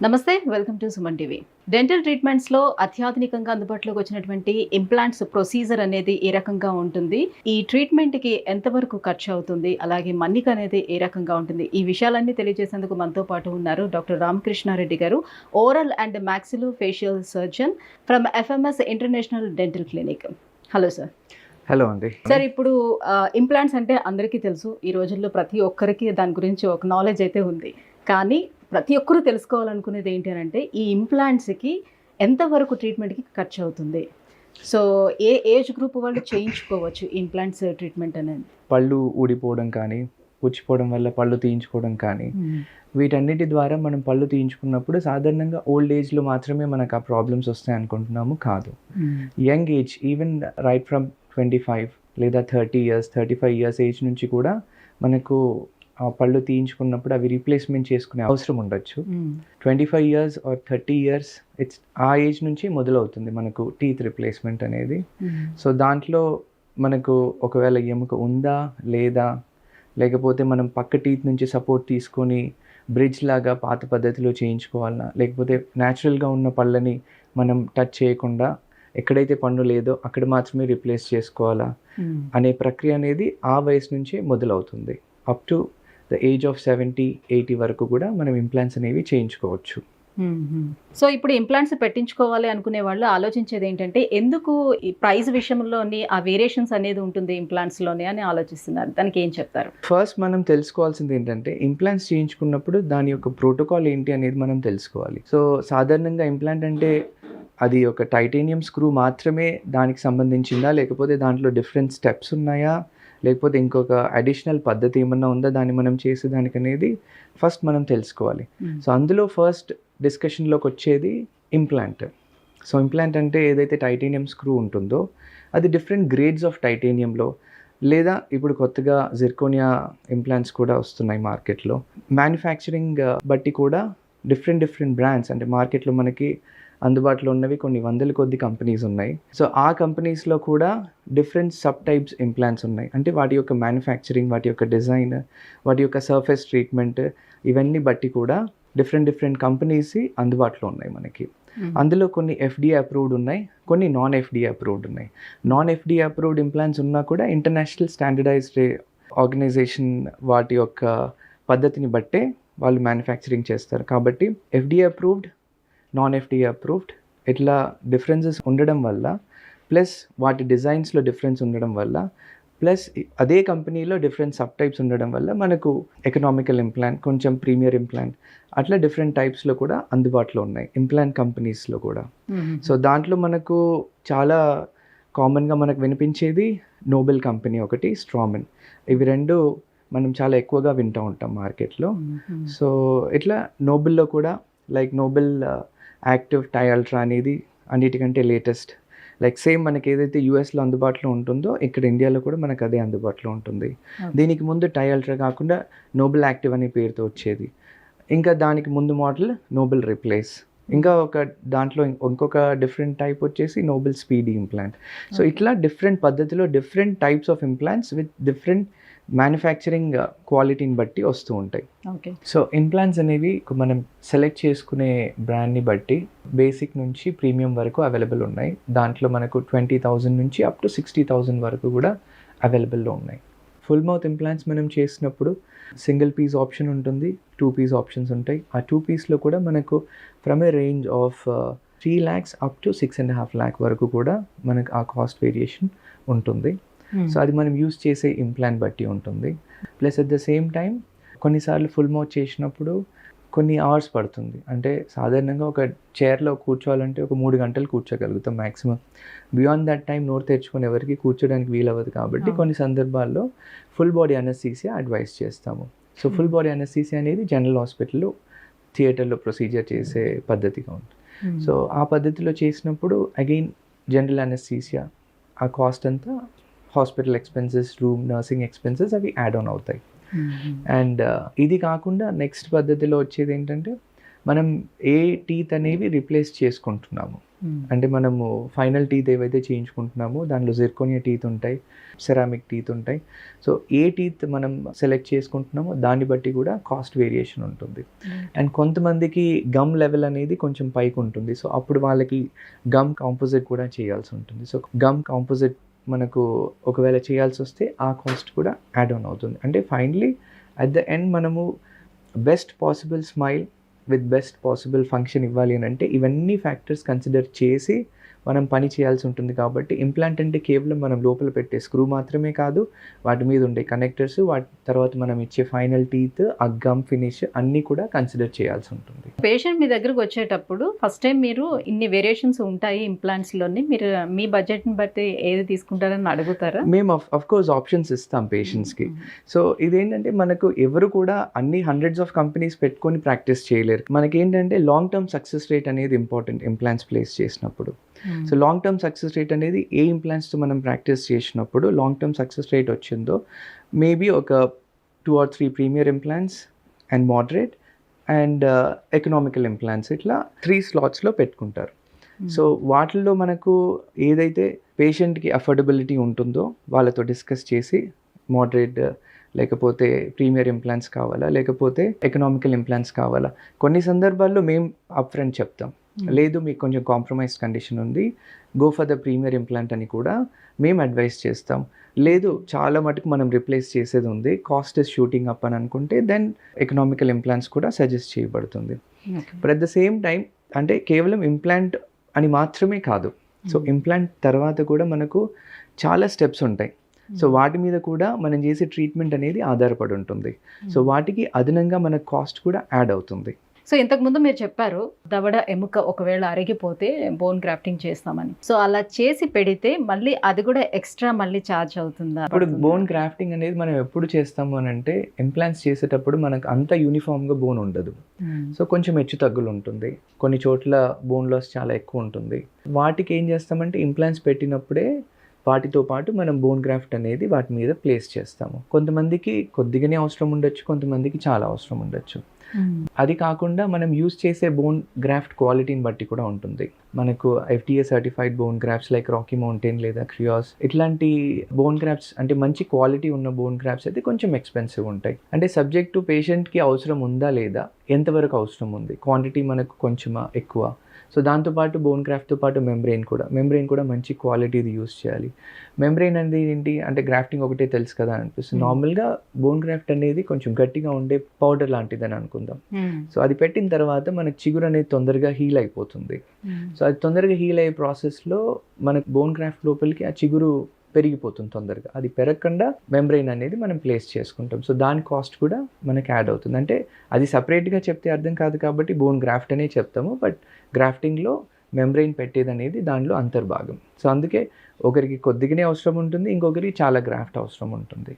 నమస్తే. Welcome to Suman TV. Dental ట్రీట్మెంట్స్‌లో అత్యాధునికంగా అందుబాటులోకి వచ్చినటువంటి ఇంప్లాంట్స్ ప్రొసీజర్ అనేది ఏ రకంగా ఉంటుంది? ఈ ట్రీట్మెంట్‌కి ఎంతవరకు ఖర్చవుతుంది? అలాగే మన్నిక అనేది ఏ రకంగా ఉంటుంది? ఈ విషయాలన్నీ తెలియజేసేందుకు మనతో పాటు ఉన్నారు డాక్టర్ రామకృష్ణారెడ్డి గారు, oral and maxillofacial surgeon from FMS international dental clinic. Hello sir. Hello అండి. సార్ ఇప్పుడు ఇంప్లాంట్స్ అంటే అందరికీ తెలుసు. ఈ రోజుల్లో ప్రతి ఒక్కరికి దాని గురించి ఒక నాలెడ్జ్ అయితే ఉంది. కానీ ప్రతి ఒక్కరూ తెలుసుకోవాలనుకునేది ఏంటి అనంటే ఈ ఇంప్లాంట్స్‌కి ఎంతవరకు ట్రీట్మెంట్‌కి ఖర్చు అవుతుంది? సో ఏ ఏజ్ గ్రూప్ వాళ్ళు చేయించుకోవచ్చు ఇంప్లాంట్స్ ట్రీట్మెంట్ అనేది? పళ్ళు ఊడిపోవడం కానీ, పుచ్చిపోవడం వల్ల పళ్ళు తీయించుకోవడం కానీ, వీటన్నిటి ద్వారా మనం పళ్ళు తీయించుకున్నప్పుడు సాధారణంగా ఓల్డ్ ఏజ్‌లో మాత్రమే మనకు ఆ ప్రాబ్లమ్స్ వస్తాయి అనుకుంటున్నాము. కాదు. Young age even right from 25 లేదా 30 ఇయర్స్, 35 ఇయర్స్ ఏజ్ నుంచి కూడా మనకు ఆ పళ్ళు తీయించుకున్నప్పుడు అవి రీప్లేస్మెంట్ చేసుకునే అవసరం ఉండొచ్చు. 25 ఇయర్స్ ఆర్ 30 ఇయర్స్ ఆ ఏజ్ నుంచి మొదలవుతుంది మనకు టీత్ రిప్లేస్మెంట్ అనేది. సో దాంట్లో మనకు ఒకవేళ ఎముక ఉందా లేదా, లేకపోతే మనం పక్క టీత్ నుంచి సపోర్ట్ తీసుకొని బ్రిడ్జ్ లాగా పాత పద్ధతిలో చేయించుకోవాలన్నా, లేకపోతే న్యాచురల్గా ఉన్న పళ్ళని మనం టచ్ చేయకుండా ఎక్కడైతే పన్ను లేదో అక్కడ మాత్రమే రీప్లేస్ చేసుకోవాలా అనే ప్రక్రియ అనేది ఆ వయసు నుంచే మొదలవుతుంది. Up to the age of 70-80 వరకు కూడా మనం ఇంప్లాంట్స్ అనేవి చేయించుకోవచ్చు. సో ఇప్పుడు ఇంప్లాంట్స్ పెట్టించుకోవాలి అనుకునే వాళ్ళు ఆలోచించేది ఏంటంటే ఎందుకు ఈ ప్రైస్ విషయంలోని ఆ వేరియేషన్స్ అనేది ఉంటుంది ఇంప్లాంట్స్‌లోని అని ఆలోచిస్తున్నారు. దానికి ఏం చెప్తారు? ఫస్ట్ మనం తెలుసుకోవాల్సింది ఏంటంటే ఇంప్లాంట్స్ చేయించుకున్నప్పుడు దాని యొక్క ప్రోటోకాల్ ఏంటి అనేది మనం తెలుసుకోవాలి. సో సాధారణంగా ఇంప్లాంట్ అంటే అది ఒక టైటానియం స్క్రూ మాత్రమే దానికి సంబంధించిందా, లేకపోతే దాంట్లో డిఫరెంట్ స్టెప్స్ ఉన్నాయా, లేకపోతే ఇంకొక అడిషనల్ పద్ధతి ఏమన్నా ఉందా దాన్ని మనం చేసేదానికి అనేది ఫస్ట్ మనం తెలుసుకోవాలి. సో అందులో ఫస్ట్ డిస్కషన్లోకి వచ్చేది ఇంప్లాంట్. సో ఇంప్లాంట్ అంటే ఏదైతే టైటానియం స్క్రూ ఉంటుందో అది డిఫరెంట్ గ్రేడ్స్ ఆఫ్ టైటానియంలో, లేదా ఇప్పుడు కొత్తగా జిర్కోనియా ఇంప్లాంట్స్ కూడా వస్తున్నాయి మార్కెట్లో. మ్యానుఫ్యాక్చరింగ్ బట్టి కూడా డిఫరెంట్ బ్రాండ్స్ అంటే మార్కెట్లో మనకి అందుబాటులో ఉన్నవి కొన్ని వందల కొద్ది కంపెనీస్ ఉన్నాయి. సో ఆ కంపెనీస్లో కూడా డిఫరెంట్ సబ్ టైప్స్ ఇంప్లాంట్స్ ఉన్నాయి. అంటే వాటి యొక్క మ్యానుఫ్యాక్చరింగ్, వాటి యొక్క డిజైన్, వాటి యొక్క సర్ఫేస్ ట్రీట్మెంట్ ఇవన్నీ బట్టి కూడా డిఫరెంట్ కంపెనీస్ అందుబాటులో ఉన్నాయి మనకి. అందులో కొన్ని FDA అప్రూవ్డ్ ఉన్నాయి, కొన్ని నాన్ FDA అప్రూవ్డ్ ఉన్నాయి. నాన్ FDA అప్రూవ్డ్ ఇంప్లాంట్స్ ఉన్నా కూడా ఇంటర్నేషనల్ స్టాండర్డైజ్డ్ ఆర్గనైజేషన్ వాటి యొక్క పద్ధతిని బట్టే వాళ్ళు మ్యానుఫ్యాక్చరింగ్ చేస్తారు. కాబట్టి FDA approved, non FDA approved ఇట్లా డిఫరెన్సెస్ ఉండడం వల్ల, ప్లస్ వాటి డిజైన్స్లో డిఫరెన్స్ ఉండడం వల్ల, ప్లస్ అదే కంపెనీలో డిఫరెంట్ సబ్ టైప్స్ ఉండడం వల్ల మనకు ఎకనామికల్ ఇంప్లాంట్, కొంచెం ప్రీమియర్ ఇంప్లాంట్ అట్లా డిఫరెంట్ టైప్స్లో కూడా అందుబాటులో ఉన్నాయి ఇంప్లాంట్ కంపెనీస్లో కూడా. సో దాంట్లో మనకు చాలా కామన్గా మనకు వినిపించేది నోబెల్ కంపెనీ ఒకటి, స్ట్రామన్. ఇవి రెండు మనం చాలా ఎక్కువగా వింటూ ఉంటాం మార్కెట్లో. సో ఇట్లా నోబెల్లో కూడా లైక్ నోబెల్ యాక్టివ్ టై అల్ట్రా అనేది అన్నిటికంటే లేటెస్ట్. లైక్ సేమ్ మనకి ఏదైతే యూఎస్లో అందుబాటులో ఉంటుందో ఇక్కడ ఇండియాలో కూడా మనకు అదే అందుబాటులో ఉంటుంది. దీనికి ముందు టై అల్ట్రా కాకుండా నోబెల్ యాక్టివ్ అనే పేరుతో వచ్చేది. ఇంకా దానికి ముందు మోడల్ నోబెల్ రిప్లేస్, ఇంకా ఒక దాంట్లో ఇంకొక డిఫరెంట్ టైప్ వచ్చేసి నోబెల్ స్పీడీ ఇంప్లాంట్. సో ఇట్లా డిఫరెంట్ పద్ధతిలో different types of implants with different manufacturing క్వాలిటీని బట్టి వస్తూ ఉంటాయి. సో ఇంప్లాంట్స్ అనేవి మనం సెలెక్ట్ చేసుకునే బ్రాండ్ని బట్టి బేసిక్ నుంచి ప్రీమియం వరకు అవైలబుల్ ఉన్నాయి. దాంట్లో మనకు 20,000 నుంచి అప్ టు 60,000 వరకు కూడా అవైలబుల్లో ఉన్నాయి. ఫుల్ మౌత్ ఇంప్లాంట్స్ మనం చేసినప్పుడు సింగిల్ పీస్ ఆప్షన్ ఉంటుంది, 2 పీస్ ఆప్షన్స్ ఉంటాయి. ఆ 2 పీస్లో కూడా మనకు from A range of 3 lakhs up to 6.5 lakh వరకు కూడా మనకు ఆ కాస్ట్ వేరియేషన్ ఉంటుంది. సో అది మనం యూస్ చేసే ఇంప్లాంట్ బట్టి ఉంటుంది. Plus at the same time కొన్నిసార్లు ఫుల్ మౌత్ చేసినప్పుడు కొన్ని అవర్స్ పడుతుంది. అంటే సాధారణంగా ఒక చైర్లో కూర్చోవాలంటే ఒక 3 గంటలు కూర్చోగలుగుతాం మ్యాక్సిమం. బియాండ్ దట్ టైం నోరు తెరుచుకొని ఎవరికి కూర్చోడానికి వీలవ్వదు. కాబట్టి కొన్ని సందర్భాల్లో ఫుల్ బాడీ అనస్థీసియా అడ్వైస్ చేస్తాము. సో ఫుల్ బాడీ అనస్థీసియా అనేది జనరల్ హాస్పిటల్లో థియేటర్లో ప్రొసీజర్ చేసే పద్ధతిగా ఉంటుంది. సో ఆ పద్ధతిలో చేసినప్పుడు అగైన్ జనరల్ అనస్థీసియా ఆ కాస్ట్ అంతా hospital expenses, room, nursing expenses అవి యాడ్ ఆన్ అవుతాయి. అండ్ ఇది కాకుండా నెక్స్ట్ పద్ధతిలో వచ్చేది ఏంటంటే మనం ఏ టీత్ అనేవి రీప్లేస్ చేసుకుంటున్నాము. అంటే మనము ఫైనల్ టీత్ ఏవైతే చేయించుకుంటున్నామో దానిలో జిర్కోనియా టీత్ ఉంటాయి, సెరామిక్ టీత్ ఉంటాయి. సో ఏ టీత్ మనం సెలెక్ట్ చేసుకుంటున్నామో దాన్ని బట్టి కూడా కాస్ట్ వేరియేషన్ ఉంటుంది. అండ్ కొంతమందికి గమ్ లెవెల్ అనేది కొంచెం పైకి ఉంటుంది. సో అప్పుడు వాళ్ళకి గమ్ కాంపోజిట్ కూడా చేయాల్సి ఉంటుంది. సో గమ్ కాంపోజిట్ మనకు ఒకవేళ చేయాల్సి వస్తే ఆ కాస్ట్ కూడా యాడ్ ఆన్ అవుతుంది. అంటే ఫైనలీ అట్ ద ఎండ్ మనము best possible smile with best possible function ఇవ్వాలి అని అంటే ఇవన్నీ ఫ్యాక్టర్స్ కన్సిడర్ చేసి మనం పని చేయాల్సి ఉంటుంది. కాబట్టి ఇంప్లాంట్ అంటే కేవలం మనం లోపల పెట్టే స్క్రూ మాత్రమే కాదు, వాటి మీద ఉండే కనెక్టర్స్, వాటి తర్వాత మనం ఇచ్చే ఫైనల్ టీత్, ఆ గమ్ ఫినిష్ అన్నీ కూడా కన్సిడర్ చేయాల్సి ఉంటుంది. పేషెంట్ మీ దగ్గరకు వచ్చేటప్పుడు ఫస్ట్ టైం మీరు ఇన్ని వేరియేషన్స్ ఉంటాయి ఇంప్లాంట్స్లోని, మీరు మీ బడ్జెట్ని బట్టి ఏది తీసుకుంటారని అడుగుతారా? మేము ఆఫ్ కోర్స్ ఆప్షన్స్ ఇస్తాం పేషెంట్స్కి. సో ఇదేంటంటే మనకు ఎవరు కూడా అన్ని హండ్రెడ్స్ ఆఫ్ కంపెనీస్ పెట్టుకొని ప్రాక్టీస్ చేయలేరు. మనకేంటంటే లాంగ్ టర్మ్ సక్సెస్ రేట్ అనేది ఇంపార్టెంట్ ఇంప్లాంట్స్ ప్లేస్ చేసినప్పుడు. So long term success rate అనేది ఏ ఇంప్లాంట్స్తో మనం ప్రాక్టీస్ చేసినప్పుడు లాంగ్ టర్మ్ సక్సెస్ రేట్ వచ్చిందో మేబీ ఒక 2 or 3 premier implants and moderate and economical implants ఇట్లా 3 స్లాట్స్లో పెట్టుకుంటారు. సో వాటిల్లో మనకు ఏదైతే పేషెంట్కి అఫోర్డబిలిటీ ఉంటుందో వాళ్ళతో డిస్కస్ చేసి మోడరేట్ లేకపోతే ప్రీమియర్ ఇంప్లాంట్స్ కావాలా లేకపోతే ఎకనామికల్ ఇంప్లాంట్స్ కావాలా, కొన్ని సందర్భాల్లో మేము అప్ ఫ్రంట్ చెప్తాం, లేదు మీకు కొంచెం కాంప్రమైజ్ కండిషన్ ఉంది, go for the premier implant అని కూడా మేము అడ్వైస్ చేస్తాం. లేదు చాలా మటుకు మనం రిప్లేస్ చేసేది ఉంది, కాస్ట్ ఇస్ షూటింగ్ అప్ అని అనుకుంటే దెన్ ఎకనామికల్ ఇంప్లాంట్స్ కూడా సజెస్ట్ చేయబడుతుంది. But at the same time అంటే కేవలం ఇంప్లాంట్ అని మాత్రమే కాదు, సో ఇంప్లాంట్ తర్వాత కూడా మనకు చాలా స్టెప్స్ ఉంటాయి. సో వాటి మీద కూడా మనం చేసే ట్రీట్మెంట్ అనేది ఆధారపడి ఉంటుంది. సో వాటికి అదనంగా మన కాస్ట్ కూడా యాడ్ అవుతుంది. సో ఇంతకుముందు మీరు చెప్పారు దవడ ఎముక ఒకవేళ అరిగిపోతే బోన్ గ్రాఫ్టింగ్ చేస్తామని. సో అలా చేసి పెడితే మళ్ళీ అది కూడా ఎక్స్ట్రా మళ్ళీ ఛార్జ్ అవుతుందా? ఇప్పుడు బోన్ గ్రాఫ్టింగ్ అనేది మనం ఎప్పుడు చేస్తాము అని అంటే ఇంప్లాంట్స్ చేసేటప్పుడు మనకు అంత యూనిఫామ్గా బోన్ ఉండదు. సో కొంచెం హెచ్చు తగ్గులు ఉంటుంది, కొన్ని చోట్ల బోన్ లాస్ చాలా ఎక్కువ ఉంటుంది. వాటికి ఏం చేస్తామంటే ఇంప్లాంట్స్ పెట్టినప్పుడే వాటితో పాటు మనం బోన్ గ్రాఫ్ట్ అనేది వాటి మీద ప్లేస్ చేస్తాము. కొంతమందికి కొద్దిగానే అవసరం ఉండొచ్చు, కొంతమందికి చాలా అవసరం ఉండొచ్చు. అది కాకుండా మనం యూజ్ చేసే బోన్ గ్రాఫ్ట్ క్వాలిటీని బట్టి కూడా ఉంటుంది. మనకు FDA certified bone grafts like Rocky mountain లేదా క్రియాస్ ఇట్లాంటి బోన్ గ్రాఫ్ట్స్ అంటే మంచి క్వాలిటీ ఉన్న బోన్ గ్రాఫ్ట్స్ అయితే కొంచెం ఎక్స్పెన్సివ్ ఉంటాయి. అంటే సబ్జెక్ట్ టు పేషెంట్కి అవసరం ఉందా లేదా, ఎంతవరకు అవసరం ఉంది, క్వాంటిటీ మనకు కొంచెమా ఎక్కువ. సో దాంతోపాటు బోన్ గ్రాఫ్ట్తో పాటు మెంబ్రెయిన్ కూడా మంచి క్వాలిటీది యూస్ చేయాలి. మెంబ్రెయిన్ అనేది ఏంటి అంటే గ్రాఫ్టింగ్ ఒకటే తెలుసు కదా అనిపిస్తుంది. నార్మల్గా బోన్ గ్రాఫ్ట్ అనేది కొంచెం గట్టిగా ఉండే పౌడర్ లాంటిదని అనుకుందాం. సో అది పెట్టిన తర్వాత మనకు చిగురు అనేది తొందరగా హీల్ అయిపోతుంది. సో అది తొందరగా హీల్ అయ్యే ప్రాసెస్లో మనకు బోన్ గ్రాఫ్ట్ లోపలికి ఆ చిగురు పెరిగిపోతుంది తొందరగా. అది పెరగకుండా మెంబ్రెయిన్ అనేది మనం ప్లేస్ చేసుకుంటాం. సో దాని కాస్ట్ కూడా మనకి యాడ్ అవుతుంది. అంటే అది సపరేట్గా చెప్తే అర్థం కాదు కాబట్టి బోన్ గ్రాఫ్ట్ అనే చెప్తాము, బట్ గ్రాఫ్టింగ్లో మెంబ్రెయిన్ పెట్టేది అనేది దానిలో అంతర్భాగం. సో అందుకే ఒకరికి కొద్దిగానే అవసరం ఉంటుంది, ఇంకొకరికి చాలా గ్రాఫ్ట్ అవసరం ఉంటుంది.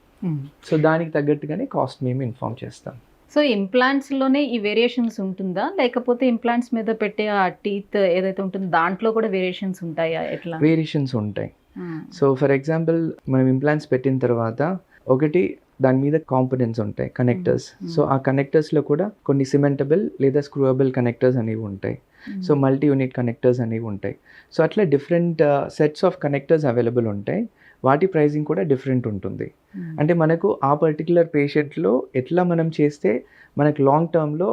సో దానికి తగ్గట్టుగానే కాస్ట్ మేము ఇన్ఫార్మ్ చేస్తాం. సో ఇంప్లాంట్స్లోనే ఈ వేరియేషన్స్ ఉంటుందా, లేకపోతే ఇంప్లాంట్స్ మీద పెట్టే ఆ టీత్ ఏదైతే ఉంటుందో దాంట్లో కూడా వేరియేషన్స్ ఉంటాయా? ఎట్లా వేరియేషన్స్ ఉంటాయి. సో ఫర్ ఎగ్జాంపుల్ మనం ఇంప్లాంట్స్ పెట్టిన తర్వాత ఒకటి దాని మీద కాంపోనెంట్స్ ఉంటాయి, కనెక్టర్స్. సో ఆ కనెక్టర్స్లో కూడా కొన్ని సిమెంటబుల్ లేదా స్క్రూవబుల్ కనెక్టర్స్ అనేవి ఉంటాయి. సో మల్టీ యూనిట్ కనెక్టర్స్ అనేవి ఉంటాయి. సో అట్లా different sets of connectors available ఉంటాయి. వాటి ప్రైజింగ్ కూడా డిఫరెంట్ ఉంటుంది. అంటే మనకు ఆ పర్టికులర్ పేషెంట్లో ఎట్లా మనం చేస్తే మనకు లాంగ్ టర్మ్లో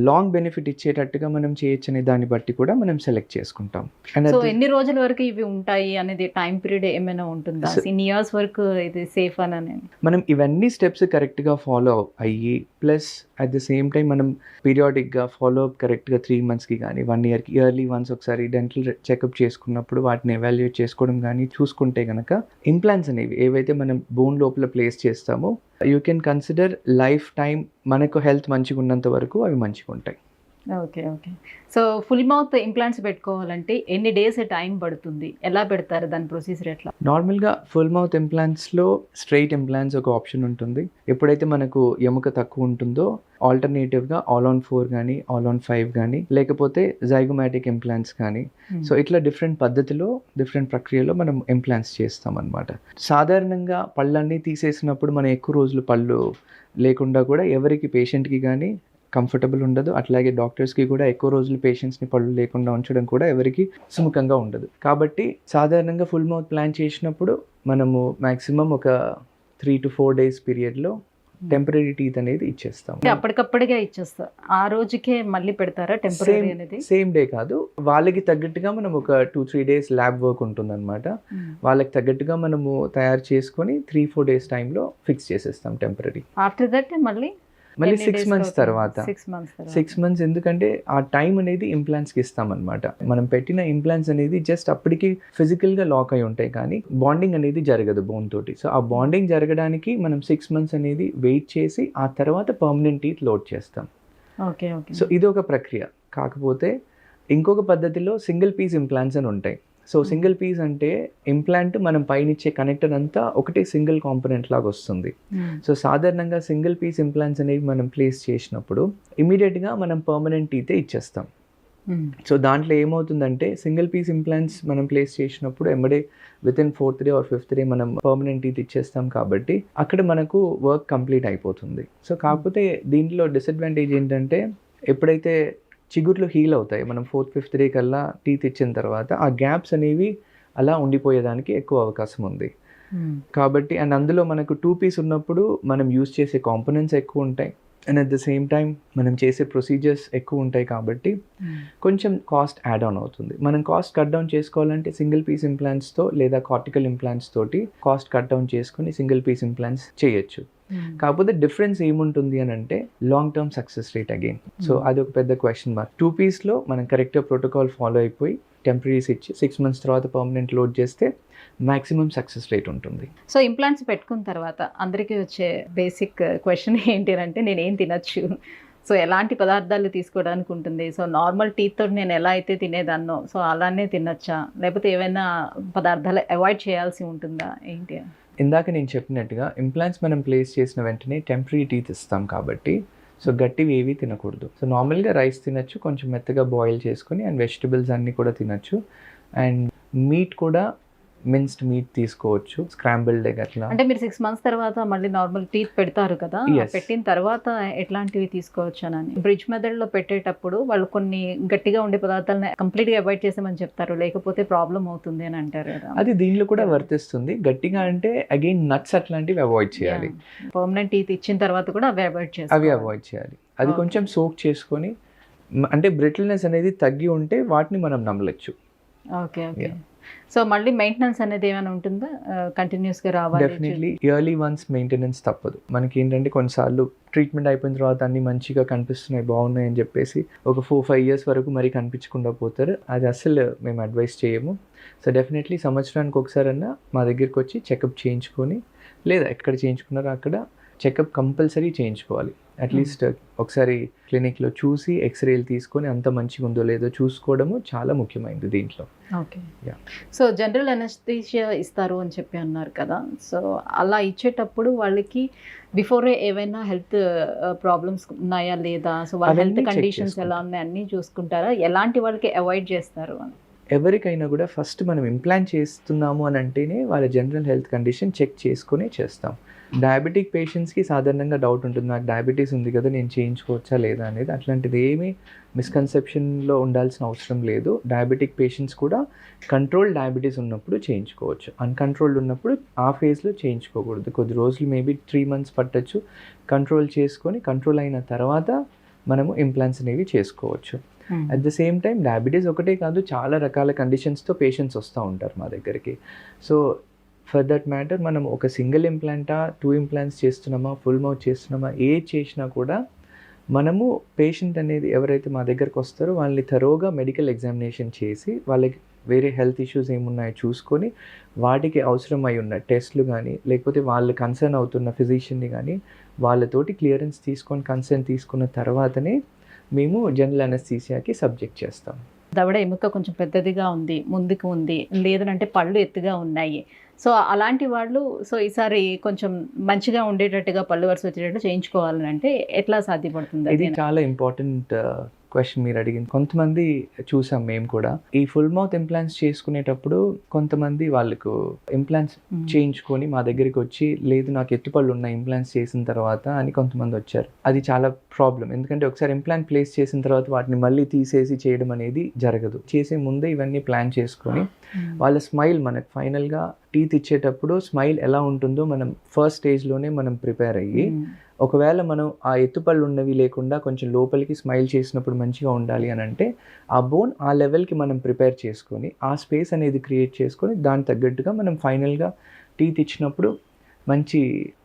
లాంగ్ బెనిఫిట్ ఇచ్చేటట్టుగా మనం చేయొచ్చు అనే దాన్ని బట్టి కూడా మనం సెలెక్ట్ చేసుకుంటాం. సో ఎన్ని రోజుల వరకు ఇవి ఉంటాయి అనేది టైం పీరియడ్ ఏమైనా ఉంటుందా? ఇన్ని ఇయర్స్ వరకు ఇది సేఫ్ అని మనం ఇవన్నీ స్టెప్స్ కరెక్ట్గా ఫాలో అయ్యి plus at the same time మనం పీరియాడిక్గా ఫాలో అప్ కరెక్ట్గా 3 monthsకి కానీ 1 yearకి ఇయర్లీ వన్స్ ఒకసారి డెంటల్ చెకప్ చేసుకున్నప్పుడు వాటిని ఎవాల్యుయేట్ చేసుకోవడం కానీ చూసుకుంటే కనుక ఇంప్లాంట్స్ అనేవి ఏవైతే మనం బోన్ లోపల ప్లేస్ చేస్తామో you can consider life time మనకు హెల్త్ మంచిగా ఉన్నంత వరకు అవి మంచిగా ఉంటాయి. Okay. So full mouth implants పెట్టుకోవాలంటే ఎన్ని డేస్ టైం పడుతుంది, ఎలా పెడతారు, దాని ప్రొసీజర్ ఎట్లా? నార్మల్గా ఫుల్ మౌత్ ఇంప్లాంట్స్లో స్ట్రైట్ ఇంప్లాంట్స్ ఒక ఆప్షన్ ఉంటుంది. ఎప్పుడైతే మనకు ఎముక తక్కువ ఉంటుందో ఆల్టర్నేటివ్గా ఆల్ ఆన్ 4 కానీ ఆల్ ఆన్ 5 కానీ లేకపోతే జైగోమాటిక్ ఇంప్లాంట్స్ కానీ. సో ఇట్లా డిఫరెంట్ పద్ధతిలో డిఫరెంట్ ప్రక్రియలో మనం ఇంప్లాంట్స్ చేస్తాం అన్నమాట. సాధారణంగా పళ్ళన్నీ తీసేసినప్పుడు మనం ఎక్కువ రోజులు పళ్ళు లేకుండా కూడా ఎవరికి పేషెంట్కి కానీ కంఫర్టబుల్ ఉండదు. అట్లాగే డాక్టర్స్కి కూడా ఎక్కువ రోజులు పేషెంట్స్ని పళ్ళు లేకుండా ఉంచడం కూడా ఎవరికి సుముఖంగా ఉండదు. కాబట్టి సాధారణంగా ఫుల్ మౌత్ ప్లాన్ చేసినప్పుడు మనము మ్యాక్సిమం ఒక 3 to 4 days పీరియడ్లో టెంపరీ టీత్ అనేది ఇచ్చేస్తాం. అంటే అప్పటికప్పటికే ఇచ్చేస్తారు, ఆ రోజుకే మళ్ళీ పెడతారా టెంపరీ అనేది? సేమ్ డే కాదు, వాళ్ళకి తగ్గట్టుగా మనం ఒక 2-3 days ల్యాబ్ వర్క్ ఉంటుందన్నమాట. వాళ్ళకి తగ్గట్టుగా మనము తయారు చేసుకొని 3-4 days టైంలో ఫిక్స్ చేసేస్తాం టెంపరీ. ఆఫ్టర్ దట్ మళ్ళీ 6 months తర్వాత 6 months, ఎందుకంటే ఆ టైం అనేది ఇంప్లాంట్స్కి ఇస్తామన్నమాట. మనం పెట్టిన ఇంప్లాంట్స్ అనేది జస్ట్ అప్పటికి ఫిజికల్గా లాక్ అయి ఉంటాయి, కానీ బాండింగ్ అనేది జరగదు బోన్ తోటి. సో ఆ బాండింగ్ జరగడానికి మనం 6 months అనేది వెయిట్ చేసి ఆ తర్వాత పర్మనెంట్ టీత్ లోడ్ చేస్తాం. Okay okay. సో ఇది ఒక ప్రక్రియ. కాకపోతే ఇంకొక పద్ధతిలో సింగిల్ పీస్ ఇంప్లాంట్స్ అని ఉంటాయి. సో సింగిల్ పీస్ అంటే ఇంప్లాంట్ మనం పైన ఇచ్చే కనెక్టర్ అంతా ఒకటే సింగిల్ కాంపోనెంట్ లాగా వస్తుంది. సో సాధారణంగా సింగిల్ పీస్ ఇంప్లాంట్స్ అనేవి మనం ప్లేస్ చేసినప్పుడు ఇమీడియట్గా మనం పర్మనెంట్ టీతే ఇచ్చేస్తాం. సో దాంట్లో ఏమవుతుందంటే సింగిల్ పీస్ ఇంప్లాంట్స్ మనం ప్లేస్ చేసినప్పుడు ఎంబడే within 4th day or 5th day మనం పర్మనెంట్ టీత్ ఇచ్చేస్తాం, కాబట్టి అక్కడ మనకు వర్క్ కంప్లీట్ అయిపోతుంది. సో కాకపోతే దీంట్లో డిసడ్వాంటేజ్ ఏంటంటే ఎప్పుడైతే చిగుర్లు హీల్ అవుతాయి, మనం 4th-5th day కల్లా టీత్ ఇచ్చిన తర్వాత ఆ గ్యాప్స్ అనేవి అలా ఉండిపోయేదానికి ఎక్కువ అవకాశం ఉంది. కాబట్టి అండ్ అందులో మనకు 2 piece ఉన్నప్పుడు మనం యూజ్ చేసే కాంపోనెంట్స్ ఎక్కువ ఉంటాయి, and at the same time మనం చేసే ప్రొసీజర్స్ ఎక్కువ ఉంటాయి, కాబట్టి కొంచెం కాస్ట్ యాడ్ ఆన్ అవుతుంది. మనం కాస్ట్ కట్ డౌన్ చేసుకోవాలంటే సింగిల్ పీస్ ఇంప్లాంట్స్తో లేదా కార్టికల్ ఇంప్లాంట్స్ తోటి కాస్ట్ కట్ డౌన్ చేసుకుని సింగిల్ పీస్ ఇంప్లాంట్స్ చేయొచ్చు. కాకపోతే డిఫరెన్స్ ఏముంటుంది అని అంటే long term success rate again. So అది ఒక పెద్ద క్వశ్చన్ మార్క్. 2 pieceలో మనం కరెక్ట్గా ప్రోటోకాల్ ఫాలో అయిపోయి టెంపరీస్ ఇచ్చి 6 months తర్వాత పర్మనెంట్ లోడ్ చేస్తే మ్యాక్సిమం సక్సెస్ రేట్ ఉంటుంది. సో ఇంప్లాంట్స్ పెట్టుకున్న తర్వాత అందరికీ వచ్చే బేసిక్ క్వశ్చన్ ఏంటి అంటే నేను ఏం తినచ్చు, సో ఎలాంటి పదార్థాలు తీసుకోవడానికి ఉంటుంది, సో నార్మల్ టీత్ తోటి నేను ఎలా అయితే తినేదాన్నో సో అలానే తినచ్చా, లేకపోతే ఏమైనా పదార్థాలు అవాయిడ్ చేయాల్సి ఉంటుందా ఏంటి? ఇందాక నేను చెప్పినట్టుగా ఇంప్లాంట్స్ మనం ప్లేస్ చేసిన వెంటనే టెంపరీ టీత్ ఇస్తాం, కాబట్టి సో గట్టివి ఏవి తినకూడదు. సో నార్మల్గా రైస్ తినచ్చు, కొంచెం మెత్తగా బాయిల్ చేసుకొని, అండ్ వెజిటబుల్స్ అన్నీ కూడా తినచ్చు, అండ్ మీట్ కూడా మిన్స్డ్ మీట్ తీసుకోవచ్చు, స్క్రాంబుల్డ్ ఎగ్ అట్లా. అంటే మీరు 6 months తర్వాత మళ్ళీ నార్మల్ టీత్ పెడతారు కదా, పెట్టిన తర్వాత ఎట్లాంటివి తీసుకోవచ్చు అని? బ్రిడ్జ్ మెథడ్లో పెట్టేటప్పుడు వాళ్ళు కొన్ని గట్టిగా ఉండే పదార్థాలను కంప్లీట్గా అవాయిడ్ చేసామని చెప్తారు, లేకపోతే ప్రాబ్లం అవుతుంది అని అంటారు కదా. అది దీనిలో కూడా వర్తిస్తుంది. గట్టిగా అంటే అగైన్ నట్స్ అట్లాంటివి అవాయిడ్ చేయాలి. పర్మనెంట్ టీత్ ఇచ్చిన తర్వాత కూడా అవి అవాయిడ్ చేయాలి. అది కొంచెం సోక్ చేసుకొని, అంటే బ్రిటిల్నెస్ అనేది తగ్గి ఉంటే వాటిని మనం నమ్మలచ్చు. Okay okay. సో మళ్ళీ మెయింటెనెన్స్ అనేది ఏమైనా ఉంటుందా, కంటిన్యూస్గా రావాలి? డెఫినెట్లీ ఇయర్లీ వన్స్ మెయింటెనెన్స్ తప్పదు. మనకి ఏంటంటే కొన్నిసార్లు ట్రీట్మెంట్ అయిపోయిన తర్వాత అన్నీ మంచిగా కనిపిస్తున్నాయి, బాగున్నాయి అని చెప్పేసి ఒక 4-5 years వరకు మరీ కనిపించకుండా పోతారు. అది అసలు మేము అడ్వైస్ చేయము. సో డెఫినెట్లీ సంవత్సరానికి ఒకసారన్నా మా దగ్గరికి వచ్చి చెకప్ చేయించుకొని, లేదా ఎక్కడ చేయించుకున్నారో అక్కడ చెకప్ కంపల్సరీ చేయించుకోవాలి. అట్లీస్ట్ ఒకసారి క్లినిక్లో చూసి ఎక్స్రేలు తీసుకొని అంత మంచిగా ఉందో లేదో చూసుకోవడము చాలా ముఖ్యమైనది దీంట్లో. ఓకే. సో జనరల్ అనస్థీషియా ఇస్తారు అని చెప్పి అన్నారు కదా, సో అలా ఇచ్చేటప్పుడు వాళ్ళకి బిఫోరే ఏవైనా హెల్త్ ప్రాబ్లమ్స్ ఉన్నాయా లేదా, సో వాళ్ళ హెల్త్ కండిషన్స్ ఎలా ఉన్నాయి అన్నీ చూసుకుంటారా, ఎలాంటి వాళ్ళకి అవాయిడ్ చేస్తారు అని? ఎవరికైనా కూడా ఫస్ట్ మనం ఇంప్లాంట్ చేస్తున్నాము అని అంటేనే వాళ్ళ జనరల్ హెల్త్ కండిషన్ చెక్ చేసుకునే చేస్తాం. డయాబెటిక్ పేషెంట్స్కి సాధారణంగా డౌట్ ఉంటుంది, నాకు డయాబెటీస్ ఉంది కదా నేను చేయించుకోవచ్చా లేదా అనేది. అట్లాంటిది ఏమీ మిస్కన్సెప్షన్లో ఉండాల్సిన అవసరం లేదు. డయాబెటిక్ పేషెంట్స్ కూడా కంట్రోల్ డయాబెటీస్ ఉన్నప్పుడు చేయించుకోవచ్చు, అన్కంట్రోల్డ్ ఉన్నప్పుడు ఆ ఫేజ్లో చేయించుకోకూడదు. కొద్ది రోజులు మేబీ 3 months పట్టచ్చు. కంట్రోల్ చేసుకొని కంట్రోల్ అయిన తర్వాత మనము ఇంప్లాంట్స్ అనేవి చేసుకోవచ్చు. At the same time diabetes ఒకటే కాదు, చాలా రకాల కండిషన్స్తో పేషెంట్స్ వస్తూ ఉంటారు మా దగ్గరికి. సో ఫర్ దట్ మ్యాటర్ మనం ఒక సింగిల్ ఇంప్లాంటా 2 implants చేస్తున్నామా, ఫుల్ మౌత్ చేస్తున్నామా, ఏది చేసినా కూడా మనము పేషెంట్ అనేది ఎవరైతే మా దగ్గరకు వస్తారో వాళ్ళని థరోగా మెడికల్ ఎగ్జామినేషన్ చేసి వాళ్ళకి వేరే హెల్త్ ఇష్యూస్ ఏమున్నాయో చూసుకొని వాటికి అవసరమై ఉన్న టెస్ట్లు కానీ, లేకపోతే వాళ్ళు కన్సర్న్ అవుతున్న ఫిజిషియన్ని కానీ వాళ్ళతోటి క్లియరెన్స్ తీసుకొని కన్సర్న్ తీసుకున్న తర్వాతనే మేము జనరల్ అనస్థీసియాకి సబ్జెక్ట్ చేస్తాం. దవడ ఎముక కొంచెం పెద్దదిగా ఉంది, ముందుకు ఉంది, లేదంటే పళ్ళు ఎత్తుగా ఉన్నాయి, సో అలాంటి వాళ్ళు సో ఈసారి కొంచెం మంచిగా ఉండేటట్టుగా పళ్ళు వరుస వచ్చేటట్టు చేయించుకోవాలని అంటే ఎట్లా సాధ్యపడుతుంది? ఇది చాలా ఇంపార్టెంట్ క్వశ్చన్ మీరు అడిగింది. కొంతమంది చూసాం మేము కూడా ఈ ఫుల్ మౌత్ ఇంప్లాంట్స్ చేసుకునేటప్పుడు కొంతమంది వాళ్ళకు ఇంప్లాంట్స్ చేయించుకొని మా దగ్గరికి వచ్చి లేదు నాకు ఎత్తుపళ్ళు ఉన్నాయి ఇంప్లాంట్స్ చేసిన తర్వాత అని కొంతమంది వచ్చారు. అది చాలా ప్రాబ్లం. ఎందుకంటే ఒకసారి ఇంప్లాంట్ ప్లేస్ చేసిన తర్వాత వాటిని మళ్ళీ తీసేసి చేయడం అనేది జరగదు. చేసే ముందే ఇవన్నీ ప్లాన్ చేసుకొని వాళ్ళ స్మైల్ మనకు ఫైనల్గా టీత్ ఇచ్చేటప్పుడు స్మైల్ ఎలా ఉంటుందో మనం ఫస్ట్ స్టేజ్లోనే మనం ప్రిపేర్ అయ్యి, ఒకవేళ మనం ఆ ఎత్తుపళ్ళు ఉన్నవి లేకుండా కొంచెం లోపలికి స్మైల్ చేసినప్పుడు మంచిగా ఉండాలి అని అంటే ఆ బోన్ ఆ లెవెల్కి మనం ప్రిపేర్ చేసుకొని ఆ స్పేస్ అనేది క్రియేట్ చేసుకొని దానికి తగ్గట్టుగా మనం ఫైనల్గా టీత్ ఇచ్చినప్పుడు మంచి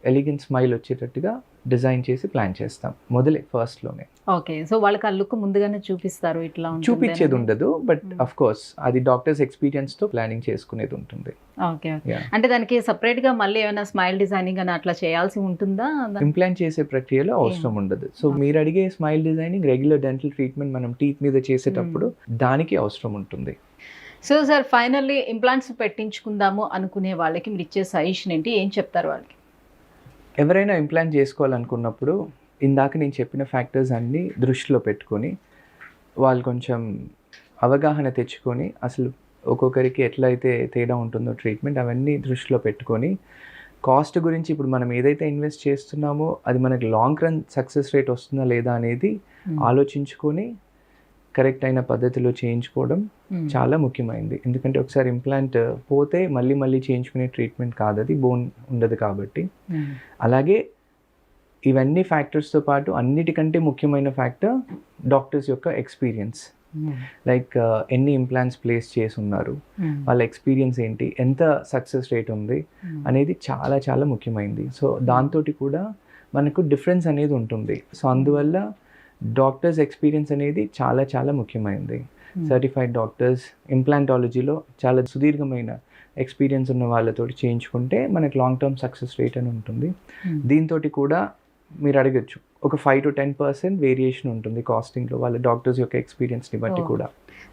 ఎలిగెంట్ స్మైల్ వచ్చేటట్టుగా డిజైన్ చేసి ప్లాన్ చేస్తాం మొదలే ఫస్ట్లోనే. ఓకే, సో వాళ్ళకి ఆ లుక్ ముందుగానే చూపిస్తారు ఇట్లా చూపించేది ఉండదు, బట్ అఫ్ కోర్స్ అది డాక్టర్స్ ఎక్స్పీరియన్స్తో ప్లానింగ్ చేసుకునేది ఉంటుంది. ఓకే, అంటే దానికి సపరేట్గా మళ్ళీ ఏమైనా స్మైల్ డిజైనింగ్ అని అట్లా చేయాల్సి ఉంటుందా? ఇంప్లాంట్ చేసే ప్రక్రియలో అవసరం ఉండదు. సో మీరు అడిగే smile designing regular dental treatment మనం టీత్ మీద చేసేటప్పుడు దానికి అవసరం ఉంటుంది. సో సార్, ఫైనల్లీ ఇంప్లాంట్స్ పెట్టించుకుందాము అనుకునే వాళ్ళకి మీరు ఇచ్చే సజెషన్ ఏంటి, ఏం చెప్తారు వాళ్ళకి? ఎవరైనా ఇంప్లాంట్ చేసుకోవాలనుకున్నప్పుడు ఇందాక నేను చెప్పిన ఫ్యాక్టర్స్ అన్నీ దృష్టిలో పెట్టుకొని వాళ్ళు కొంచెం అవగాహన తెచ్చుకొని అసలు ఒక్కొక్కరికి ఎట్లయితే తేడా ఉంటుందో ట్రీట్మెంట్ అవన్నీ దృష్టిలో పెట్టుకొని కాస్ట్ గురించి ఇప్పుడు మనం ఏదైతే ఇన్వెస్ట్ చేస్తున్నామో అది మనకి లాంగ్ రన్ సక్సెస్ రేట్ వస్తుందా లేదా అనేది ఆలోచించుకొని కరెక్ట్ అయిన పద్ధతిలో చేయించుకోవడం చాలా ముఖ్యమైనది. ఎందుకంటే ఒకసారి ఇంప్లాంట్ పోతే మళ్ళీ మళ్ళీ చేయించుకునే ట్రీట్మెంట్ కాదు, అది బోన్ ఉండదు కాబట్టి. అలాగే ఇవన్నీ ఫ్యాక్టర్స్తో పాటు అన్నిటికంటే ముఖ్యమైన ఫ్యాక్టర్ డాక్టర్స్ యొక్క ఎక్స్పీరియన్స్. లైక్ ఎన్ని ఇంప్లాంట్స్ ప్లేస్ చేసి ఉన్నారు, వాళ్ళ ఎక్స్పీరియన్స్ ఏంటి, ఎంత సక్సెస్ రేట్ ఉంది అనేది చాలా చాలా ముఖ్యమైనది. సో దాంతో కూడా మనకు డిఫరెన్స్ అనేది ఉంటుంది. సో అందువల్ల డాక్టర్స్ ఎక్స్పీరియన్స్ అనేది చాలా చాలా ముఖ్యమైనది. సర్టిఫైడ్ డాక్టర్స్ ఇంప్లాంటాలజీలో చాలా సుదీర్ఘమైన ఎక్స్పీరియన్స్ ఉన్న వాళ్ళతో చేయించుకుంటే మనకి లాంగ్ టర్మ్ సక్సెస్ రేట్ అని ఉంటుంది. దీంతో కూడా మీరు అడగచ్చు ఒక 5 to 10% వేరియేషన్ ఉంటుంది కాస్టింగ్లో వాళ్ళ డాక్టర్స్ యొక్క ఎక్స్పీరియన్స్ని బట్టి కూడా.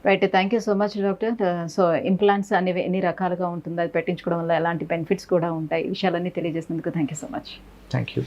Right, thank you so much doctor. So implants అనేవి ఎన్ని రకాలుగా ఉంటుంది, అది పెట్టించుకోవడం వల్ల ఎలాంటి బెనిఫిట్స్ కూడా ఉంటాయి, విషయాలన్నీ తెలియజేసినందుకు thank you so much. Thank you.